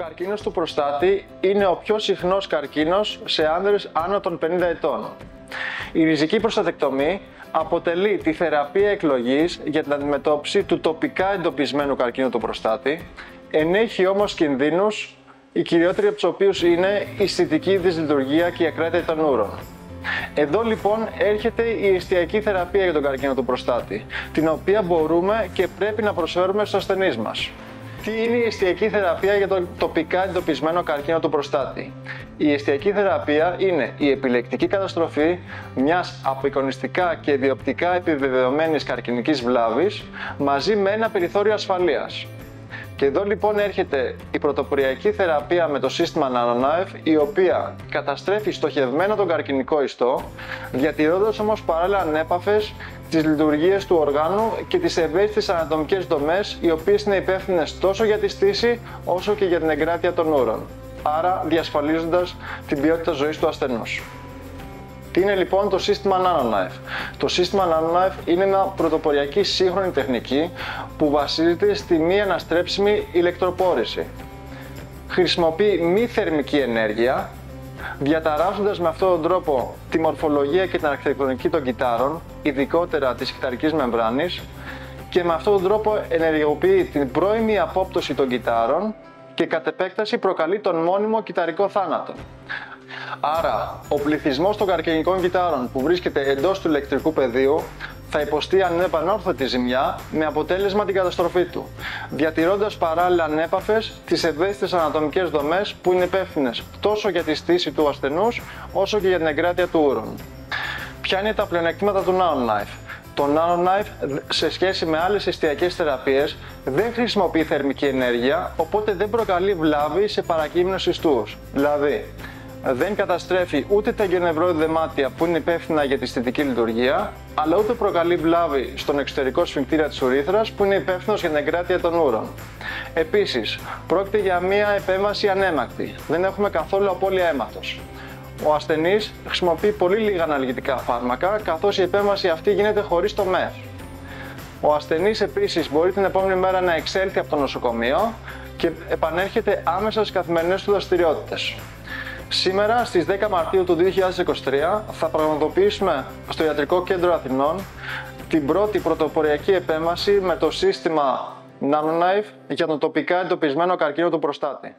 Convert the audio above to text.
καρκίνος του προστάτη είναι ο πιο συχνός καρκίνος σε άνδρες άνω των 50 ετών. Η ριζική προστατεκτομή αποτελεί τη θεραπεία εκλογής για την αντιμετώπιση του τοπικά εντοπισμένου καρκίνου του προστάτη, ενέχει όμως κινδύνους, οι κυριότεροι από τους οποίους είναι η αισθητική δυσλειτουργία και η ακράτεια των ούρων. Εδώ λοιπόν έρχεται η εστιακή θεραπεία για τον καρκίνο του προστάτη, την οποία μπορούμε και πρέπει να προσφέρουμε στους ασθενείς μας. Τι είναι η εστιακή θεραπεία για τον τοπικά εντοπισμένο καρκίνο του προστάτη? Η εστιακή θεραπεία είναι η επιλεκτική καταστροφή μιας απεικονιστικά και διοπτικά επιβεβαιωμένης καρκινικής βλάβης μαζί με ένα περιθώριο ασφαλείας. Και εδώ λοιπόν έρχεται η πρωτοποριακή θεραπεία με το σύστημα NanoKnife, η οποία καταστρέφει στοχευμένα τον καρκινικό ιστό, διατηρώντας όμως παράλληλα ανέπαφες τις λειτουργίες του οργάνου και τις ευαίσθητες ανατομικές δομές, οι οποίες είναι υπεύθυνες τόσο για τη στήση όσο και για την εγκράτεια των ούρων, άρα διασφαλίζοντας την ποιότητα ζωής του ασθενούς. Τι είναι λοιπόν το σύστημα NanoKnife? Το σύστημα NanoKnife είναι μια πρωτοποριακή σύγχρονη τεχνική που βασίζεται στη μη αναστρέψιμη ηλεκτροπόρηση. Χρησιμοποιεί μη θερμική ενέργεια, διαταράσσοντας με αυτόν τον τρόπο τη μορφολογία και την αρχιτεκτονική των κυττάρων, ειδικότερα της κυτταρικής μεμβράνης, και με αυτόν τον τρόπο ενεργοποιεί την πρώιμη απόπτωση των κυττάρων και κατ' επέκταση προκαλεί τον μόνιμο κυτταρικό θάνατο. Άρα, ο πληθυσμός των καρκινικών κυττάρων που βρίσκεται εντός του ηλεκτρικού πεδίου θα υποστεί ανεπανόρθωτη ζημιά με αποτέλεσμα την καταστροφή του, διατηρώντας παράλληλα ανέπαφες τις ευαίσθητες ανατομικές δομές που είναι υπεύθυνες τόσο για τη στήση του ασθενούς όσο και για την εγκράτεια του ούρων. Ποια είναι τα πλεονεκτήματα του NanoKnife? Το NanoKnife σε σχέση με άλλες εστιακές θεραπείες δεν χρησιμοποιεί θερμική ενέργεια, οπότε δεν προκαλεί βλάβη σε παρακείμενους ιστούς. Δηλαδή, δεν καταστρέφει ούτε τα εγγενευρώδη δεμάτια που είναι υπεύθυνα για τη αισθητική λειτουργία, αλλά ούτε προκαλεί βλάβη στον εξωτερικό σφιγκτήρα της ουρήθρας που είναι υπεύθυνος για την εγκράτεια των ούρων. Επίσης, πρόκειται για μια επέμβαση ανέμακτη. Δεν έχουμε καθόλου απώλεια αίματος. Ο ασθενής χρησιμοποιεί πολύ λίγα αναλγητικά φάρμακα, καθώς η επέμβαση αυτή γίνεται χωρίς το ΜΕΘ. Ο ασθενής επίσης μπορεί την επόμενη μέρα να εξέλθει από το νοσοκομείο και επανέρχεται άμεσα στις καθημερινές του δραστηριότητες. Σήμερα, στις 10 Μαρτίου του 2023, θα πραγματοποιήσουμε στο Ιατρικό Κέντρο Αθηνών την πρώτη πρωτοποριακή επέμβαση με το σύστημα NanoKnife για τον τοπικά εντοπισμένο καρκίνο του προστάτη.